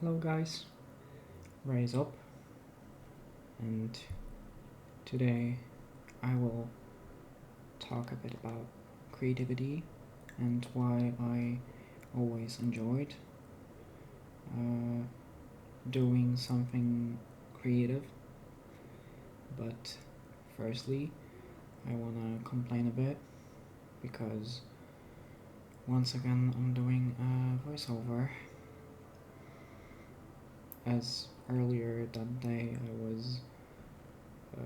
Hello guys, rise up, and today I will talk a bit about creativity and why I always enjoyed uh, doing something creative. But firstly, I wanna complain a bit because once again I'm doing a voiceover. As earlier that day uh,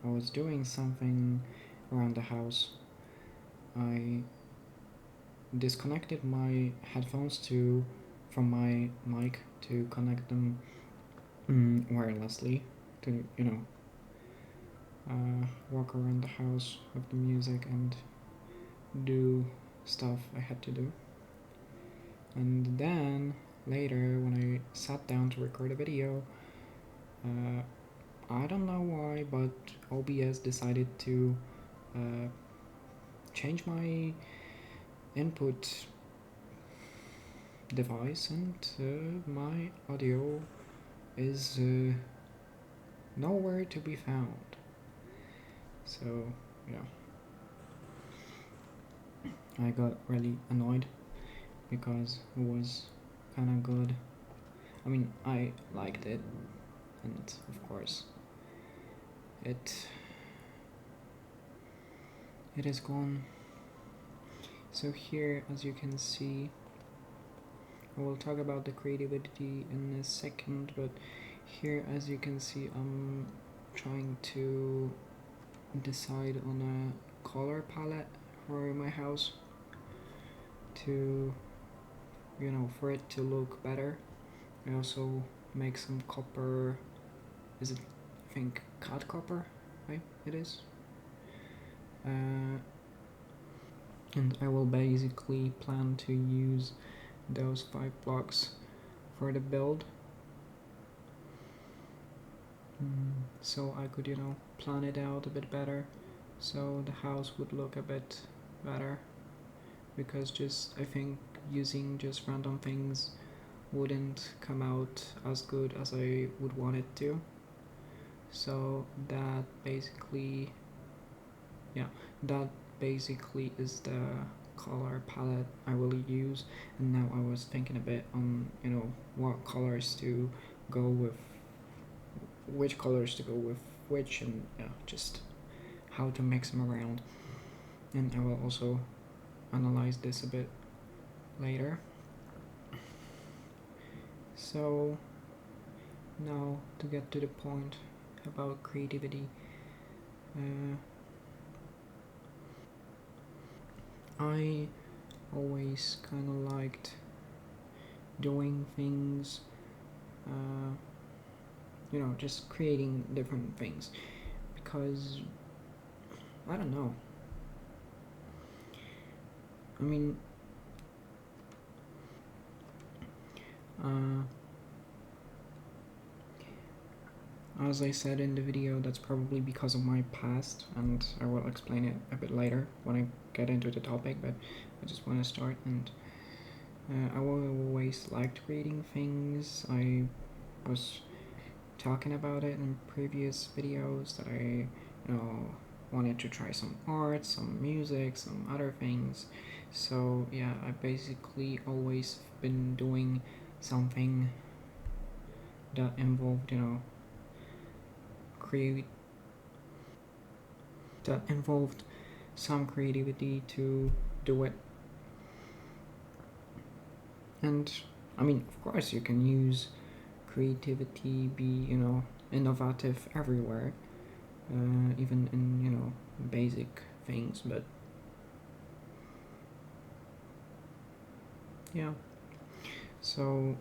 I was doing something around the house. I disconnected my headphones to from my mic to connect them wirelessly to walk around the house with the music and do stuff I had to do. And then later, when I sat down to record a video, uh, I don't know why, but OBS decided to uh, change my input device, and my audio is nowhere to be found. So, yeah, I got really annoyed because it was kind of good. I mean, I liked it, and of course, it it is gone. So here, as you can see, I will talk about the creativity in a second, but here, as you can see, I'm trying to decide on a color palette for my house to, for it to look better. I also make some copper. Is it? I think cut copper, right? It is. And I will basically plan to use those 5 blocks for the build. So I could, plan it out a bit better, so the house would look a bit better. Because I think using just random things wouldn't come out as good as I would want it to. So that basically is the color palette I will use. And now I was thinking a bit on what colors to go with, which colors to go with which, and just how to mix them around. And I will also analyze this a bit later. So now to get to the point about creativity, I always kind of liked doing things, just creating different things, because I don't know. I mean, as I said in the video, that's probably because of my past, and I will explain it a bit later when I get into the topic, but I just want to start. And I always liked creating things. I was talking about it in previous videos that I wanted to try some art, some music, some other things. So yeah, I basically always been doing something that involved that involved some creativity to do it. And I mean, of course, you can use creativity, be innovative everywhere, even in basic things. But yeah, so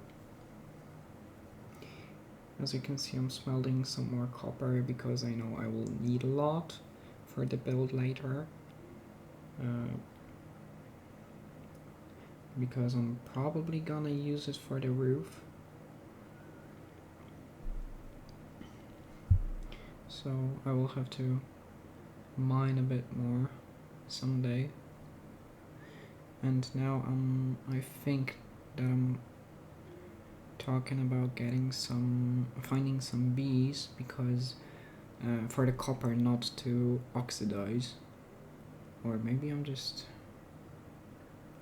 as you can see, I'm smelting some more copper because I know I will need a lot for the build later, because I'm probably gonna use it for the roof. So I will have to mine a bit more someday. And now I think that I'm talking about finding some bees because for the copper not to oxidize, or maybe I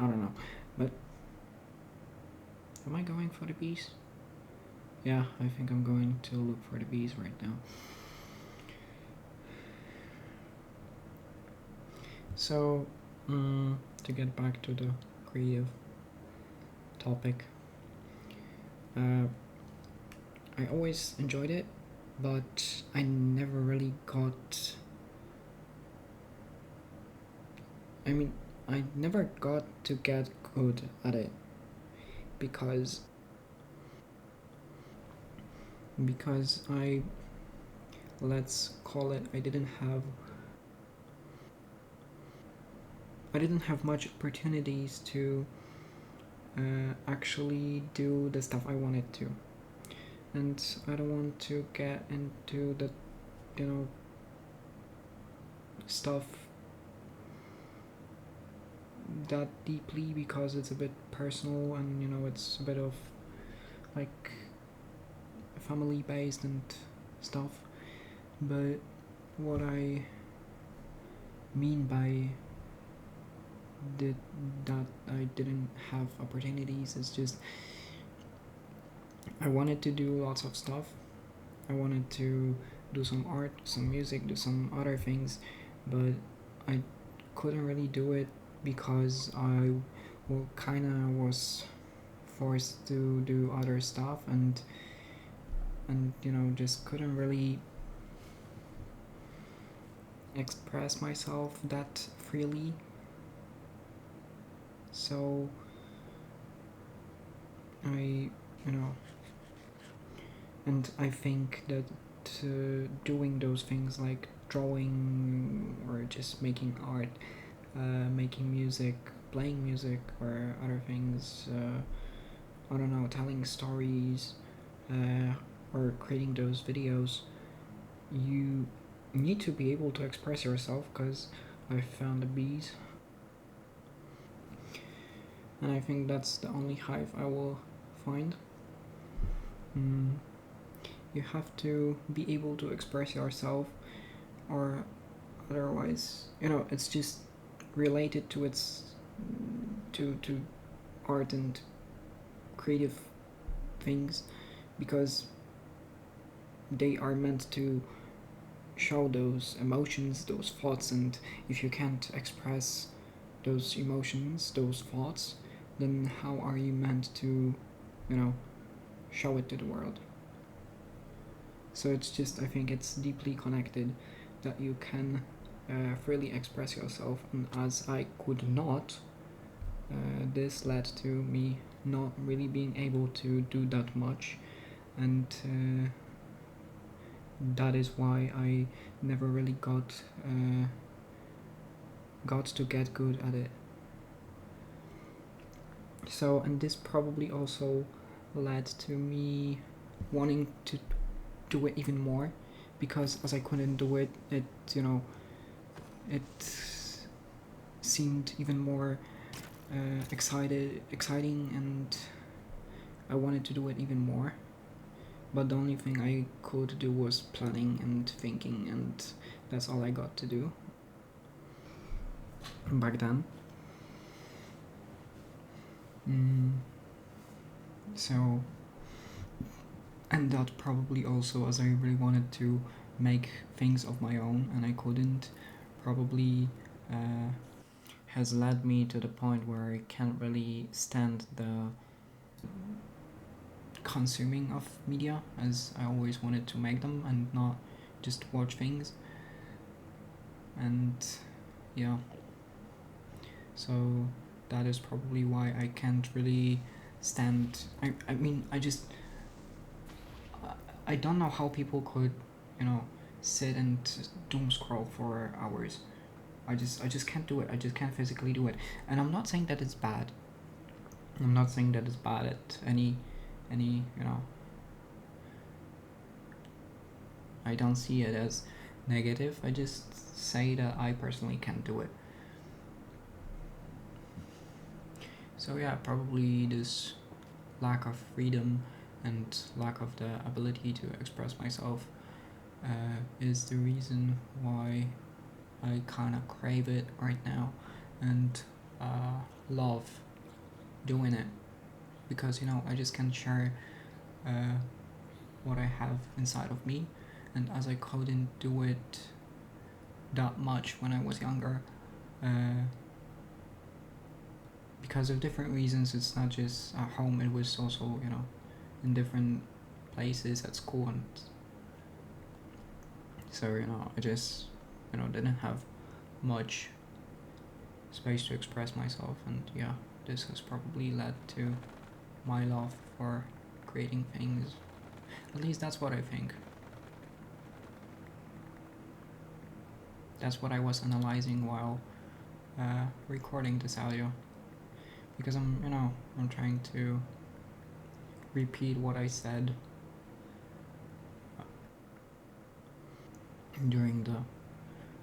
don't know, but am I going for the bees? Yeah, I think I'm going to look for the bees right now. So, to get back to the creative topic, I always enjoyed it, but I never really got. I never got to get good at it because let's call it, I didn't have much opportunities to actually do the stuff I wanted to, and I don't want to get into the stuff that deeply because it's a bit personal, and it's a bit of like family based and stuff. But what I mean by that I didn't have opportunities is just I wanted to do lots of stuff. I wanted to do some art, some music, do some other things, but I couldn't really do it because I kind of was forced to do other stuff and just couldn't really express myself that freely. So I and I think that doing those things like drawing or just making art, making music, playing music, or other things, I don't know, telling stories, or creating those videos, you need to be able to express yourself, because I found the bees, and I think that's the only hive I will find. You have to be able to express yourself, or otherwise, it's just related to to art and creative things, because they are meant to show those emotions, those thoughts, and if you can't express those emotions, those thoughts, then how are you meant to, show it to the world? So it's just, I think it's deeply connected that you can freely express yourself, and as I could not, this led to me not really being able to do that much, and that is why I never really got to get good at it. So, and this probably also led to me wanting to do it even more, because as I couldn't do it, it seemed even more exciting, and I wanted to do it even more. But the only thing I could do was planning and thinking, and that's all I got to do back then. So, and that probably also, as I really wanted to make things of my own and I couldn't, probably has led me to the point where I can't really stand the consuming of media, as I always wanted to make them and not just watch things. And yeah, so that is probably why I can't really stand. I don't know how people could, sit and doom scroll for hours. I just can't do it. I just can't physically do it. And I'm not saying that it's bad. I'm not saying that it's bad at any, I don't see it as negative. I just say that I personally can't do it. So yeah, probably this lack of freedom and lack of the ability to express myself is the reason why I kind of crave it right now and love doing it, because I just can share what I have inside of me, and as I couldn't do it that much when I was younger, because of different reasons. It's not just at home, it was also in different places at school, and so I just didn't have much space to express myself, and yeah, this has probably led to my love for creating things. At least that's what I think. That's what I was analyzing while recording this audio, because I'm trying to repeat what I said during the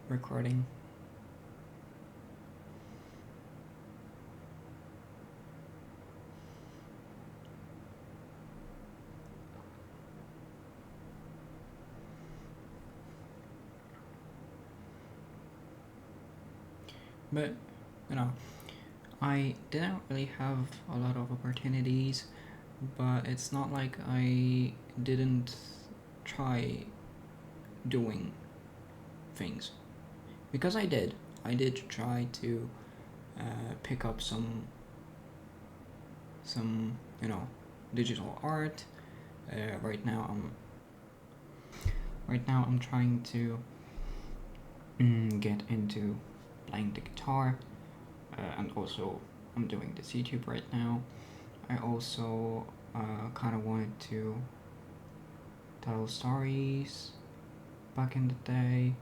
recording. But I didn't really have a lot of opportunities, but it's not like I didn't try doing things, because I did try to pick up some digital art. Right now I'm trying to get into playing the guitar, and also I'm doing this YouTube right now. I also kind of wanted to tell stories back in the day,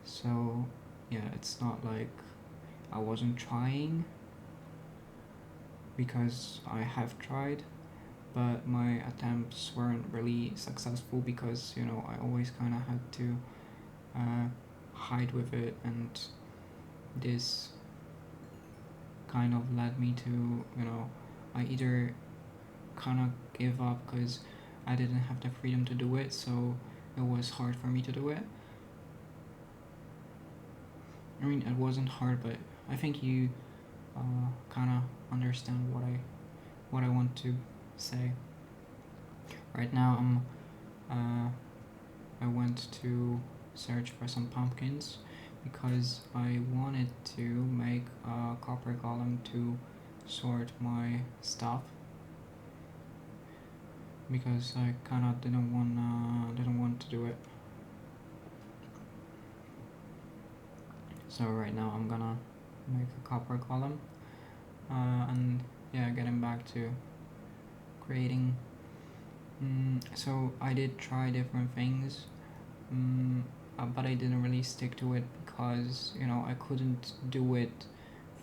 so yeah, it's not like I wasn't trying, because I have tried, but my attempts weren't really successful, because I always kind of had to hide with it, and this kind of led me to I either kind of gave up because I didn't have the freedom to do it, so it was hard for me to do it. I mean, it wasn't hard, but I think you kind of understand what I want to say. Right now I went to search for some pumpkins, because I wanted to make a copper column to sort my stuff, because I kind of didn't want to do it. So right now I'm gonna make a copper column, and yeah, getting back to creating. So I did try different things, but I didn't really stick to it, because I couldn't do it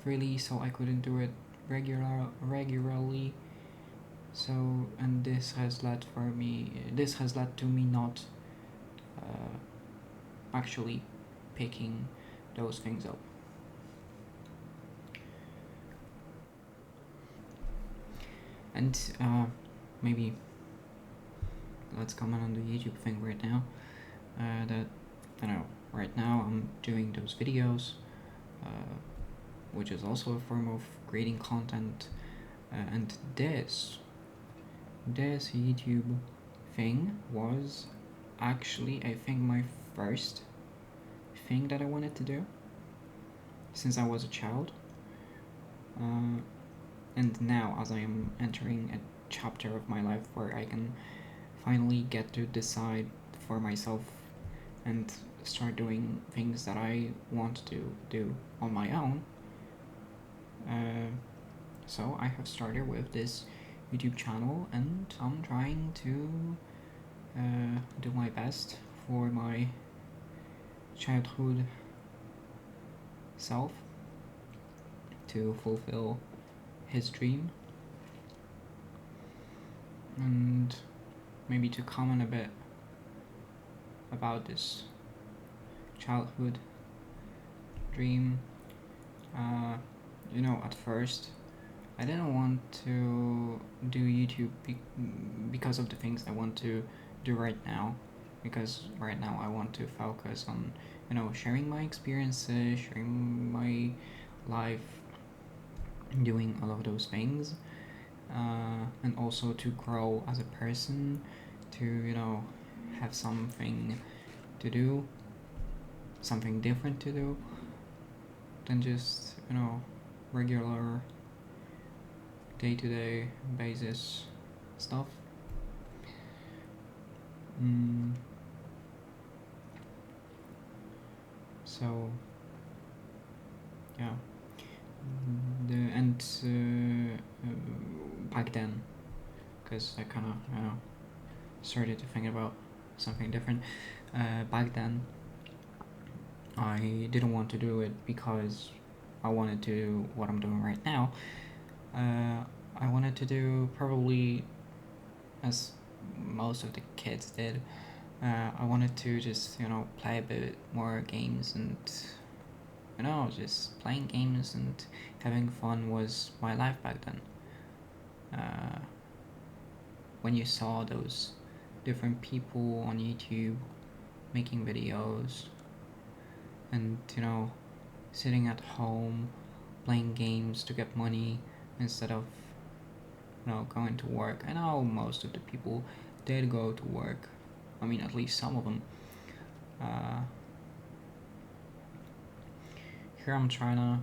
freely, so I couldn't do it regularly. So, and this has led to me not actually picking those things up. And maybe let's comment on the YouTube thing right now. That right now I'm doing those videos, which is also a form of creating content, and this YouTube thing was actually, I think, my first thing that I wanted to do since I was a child, and now as I am entering a chapter of my life where I can finally get to decide for myself and start doing things that I want to do on my own. So I have started with this YouTube channel, and I'm trying to do my best for my childhood self to fulfill his dream, and maybe to comment a bit about this childhood dream. At first I didn't want to do YouTube because of the things I want to do right now. Because right now I want to focus on, sharing my experiences, sharing my life, doing all of those things, and also to grow as a person, to have something to do, something different to do than just regular day-to-day basis stuff. mm, so yeah, back then, because I kind of started to think about something different. Back then I didn't want to do it because I wanted to do what I'm doing right now. I wanted to do, probably as most of the kids did, I wanted to just play a bit more games, and just playing games and having fun was my life back then. When you saw those different people on YouTube making videos, and sitting at home playing games to get money instead of going to work. I know most of the people did go to work. I mean, at least some of them. Here I'm trying to,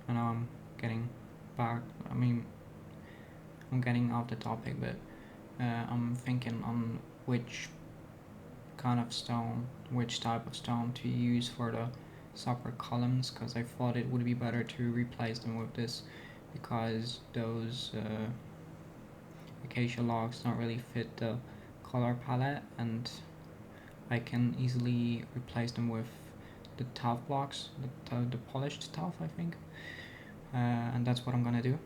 I'm getting back. I mean, I'm getting off the topic, but I'm thinking on which type of stone to use for the separate columns, because I thought it would be better to replace them with this, because those acacia logs don't really fit the color palette, and I can easily replace them with the tuff blocks, the polished tuff, I think, and that's what I'm gonna do.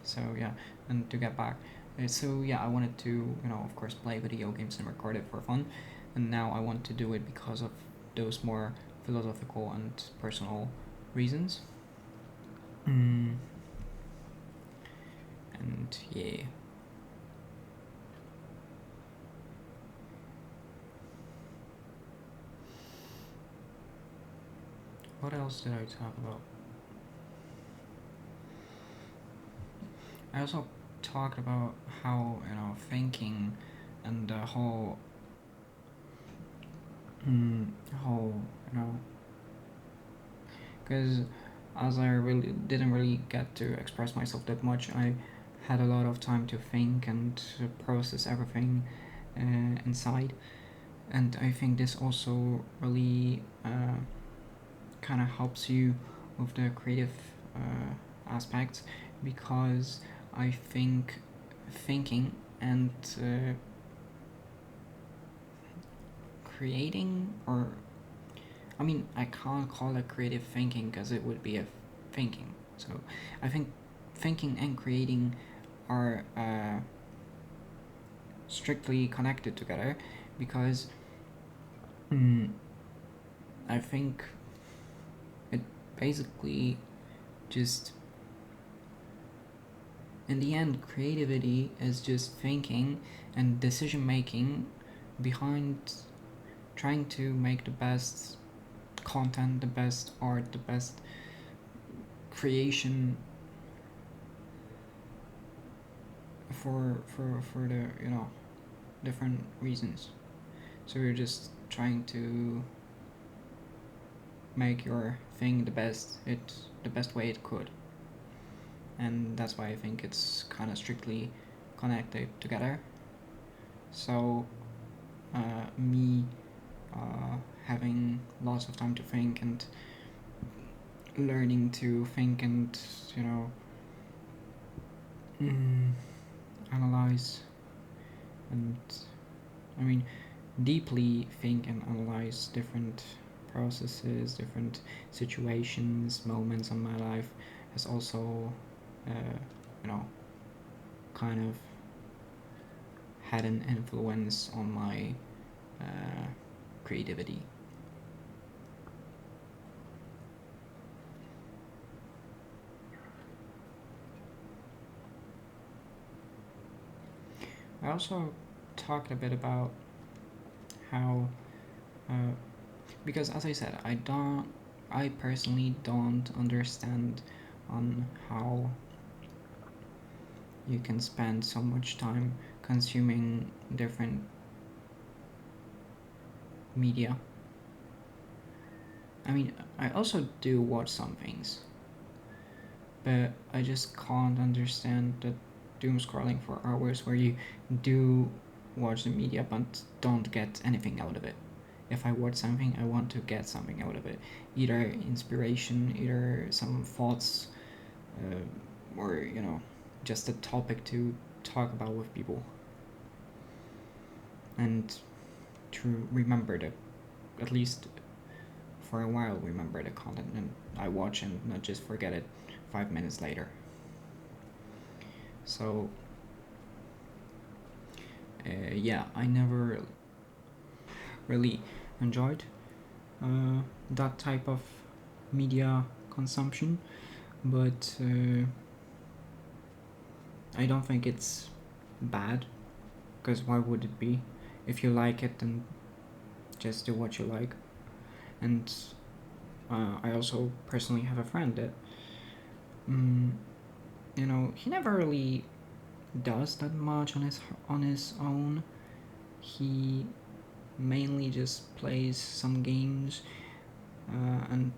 So yeah, and to get back, so yeah, I wanted to of course play video games and record it for fun, and now I want to do it because of those more philosophical and personal reasons. And yeah. What else did I talk about? I also talked about how thinking and the whole whole because as I really didn't really get to express myself that much, I had a lot of time to think and to process everything inside, and I think this also really kind of helps you with the creative aspects, because I think thinking and creating, or I mean, I can't call it creative thinking because it would be a thinking. So I think thinking and creating are strictly connected together, because I think it basically just, in the end, creativity is just thinking and decision making behind trying to make the best content, the best art, the best creation for the different reasons. So you're just trying to make your thing the best way it could, and that's why I think it's kind of strictly connected together. So me having lots of time to think and learning to think and analyze, and I mean deeply think and analyze different processes, different situations, moments in my life, has also kind of had an influence on my creativity. I also talked a bit about how, because as I said, I personally don't understand on how you can spend so much time consuming different media. I mean, I also do watch some things, but I just can't understand the doom scrolling for hours where you do watch the media but don't get anything out of it. If I watch something, I want to get something out of it, either inspiration, either some thoughts, or just a topic to talk about with people, and to remember the, at least for a while, remember the content and I watch and not just forget it 5 minutes later. So yeah, I never really enjoyed that type of media consumption, but I don't think it's bad, because why would it be? If you like it, then just do what you like. And I also personally have a friend that he never really does that much on his own. He mainly just plays some games, and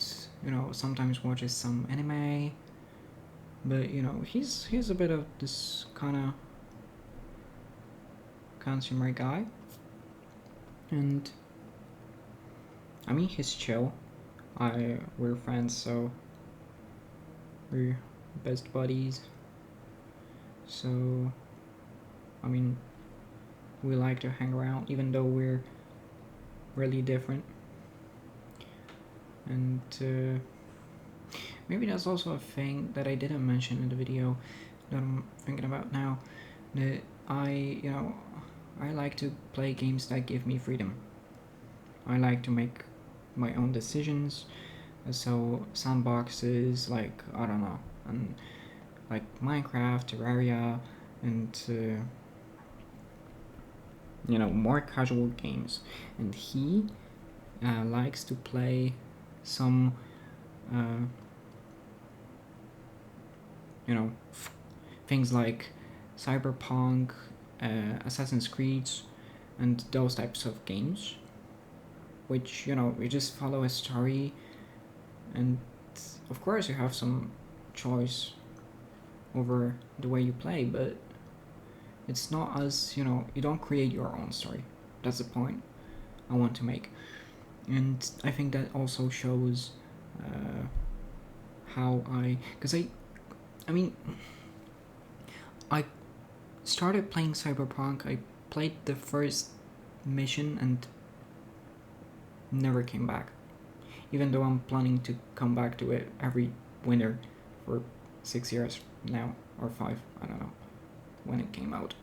sometimes watches some anime. But he's a bit of this kind of consumer guy, and I mean he's chill. We're friends, so we're best buddies. So I mean, we like to hang around even though we're really different. And maybe that's also a thing that I didn't mention in the video that I'm thinking about now, that I like to play games that give me freedom. I like to make my own decisions, so sandboxes like, I don't know, and like Minecraft, Terraria, and more casual games. And he likes to play some things like Cyberpunk, Assassin's Creed, and those types of games, which you just follow a story, and of course you have some choice over the way you play, but it's not as you don't create your own story. That's the point I want to make. And I think that also shows how because I mean, I started playing Cyberpunk. I played the first mission and never came back, even though I'm planning to come back to it every winter for 6 years now, or 5, I don't know when it came out.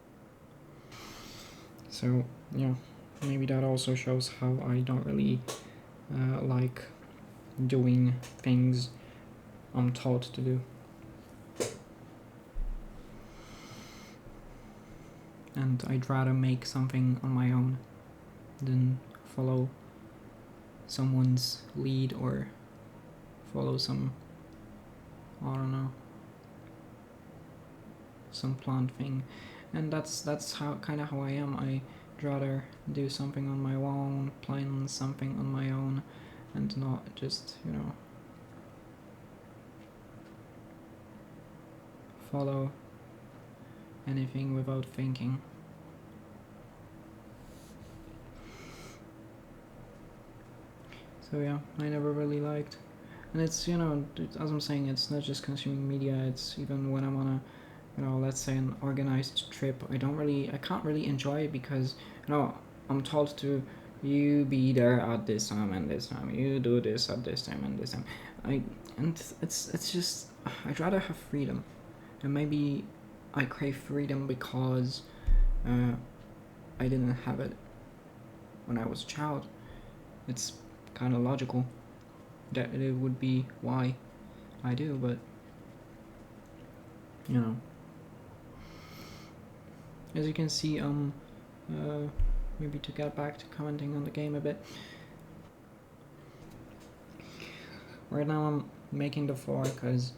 So yeah, maybe that also shows how I don't really like doing things I'm taught to do. And I'd rather make something on my own than follow someone's lead or follow some, I don't know, some planned thing. And that's how kind of how I am. I'd rather do something on my own, plan something on my own, and not just follow anything without thinking. So yeah, I never really liked. And it's as I'm saying, it's not just consuming media, it's even when I'm on a let's say an organized trip, I can't really enjoy it, because I'm told to, you be there at this time and this time, you do this at this time and this time. It's just, I'd rather have freedom. And maybe I crave freedom because I didn't have it when I was a child. It's kind of logical that it would be why I do, but as you can see, maybe to get back to commenting on the game a bit. Right now I'm making the floor because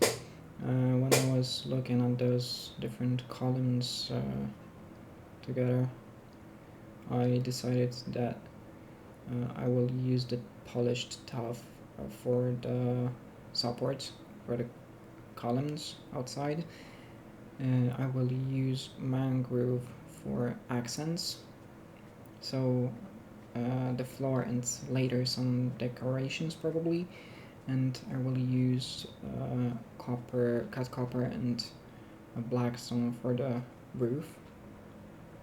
when I was looking at those different columns together, I decided that I will use the polished tuff for the supports for the columns outside. I will use mangrove for accents, so the floor and later some decorations probably, and I will use cut copper and a black stone for the roof,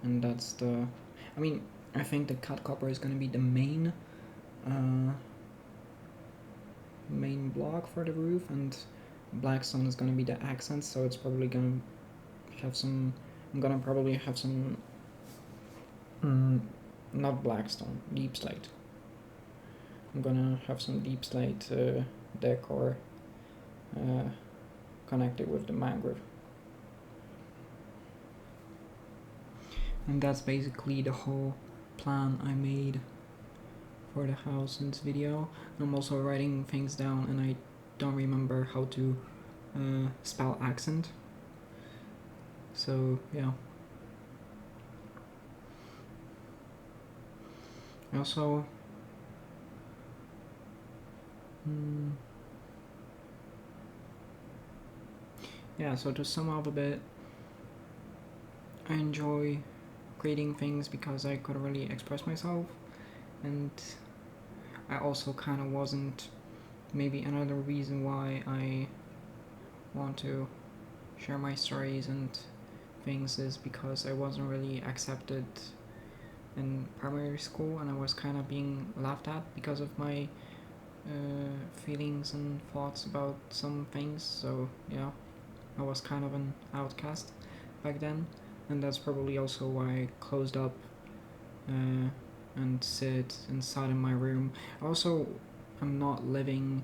and that's the, I think the cut copper is going to be the main block for the roof, and black stone is going to be the accent, so it's probably going to have some, I'm going to probably have some, not black stone, deep slate. I'm gonna have some deep slate decor connected with the mangrove. And that's basically the whole plan I made for the house in this video. I'm also writing things down and I don't remember how to spell accent. So yeah. Also, yeah, so to sum up a bit, I enjoy creating things because I could really express myself, and I also kind of wasn't, maybe another reason why I want to share my stories and things is because I wasn't really accepted in primary school and I was kind of being laughed at because of my feelings and thoughts about some things. So yeah, I was kind of an outcast back then, and that's probably also why I closed up and sit inside in my room. Also, I'm not living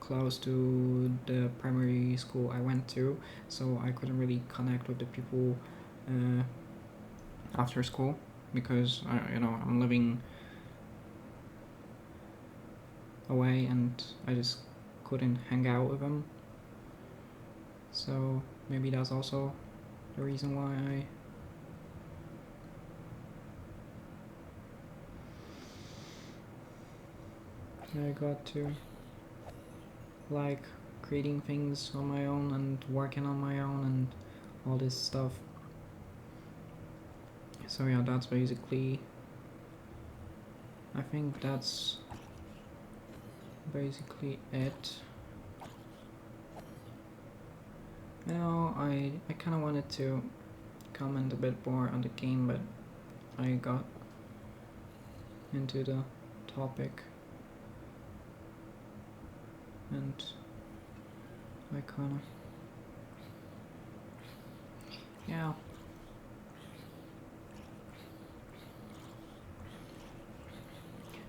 close to the primary school I went to, so I couldn't really connect with the people after school because I'm living away and I just couldn't hang out with them. So maybe that's also the reason why I got to like creating things on my own and working on my own and all this stuff. So yeah, that's basically, I think that's basically it. Now I kind of wanted to comment a bit more on the game, but I got into the topic and I kind of, yeah.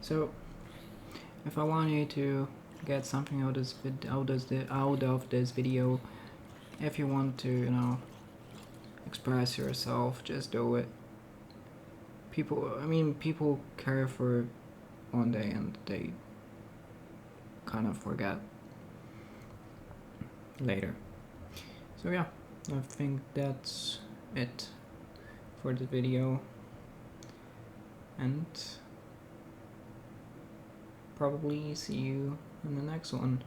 So if I want you to get something out of this video, if you want to, express yourself, just do it. People care for one day and they kind of forget later. So yeah, I think that's it for the video, and probably see you in the next one.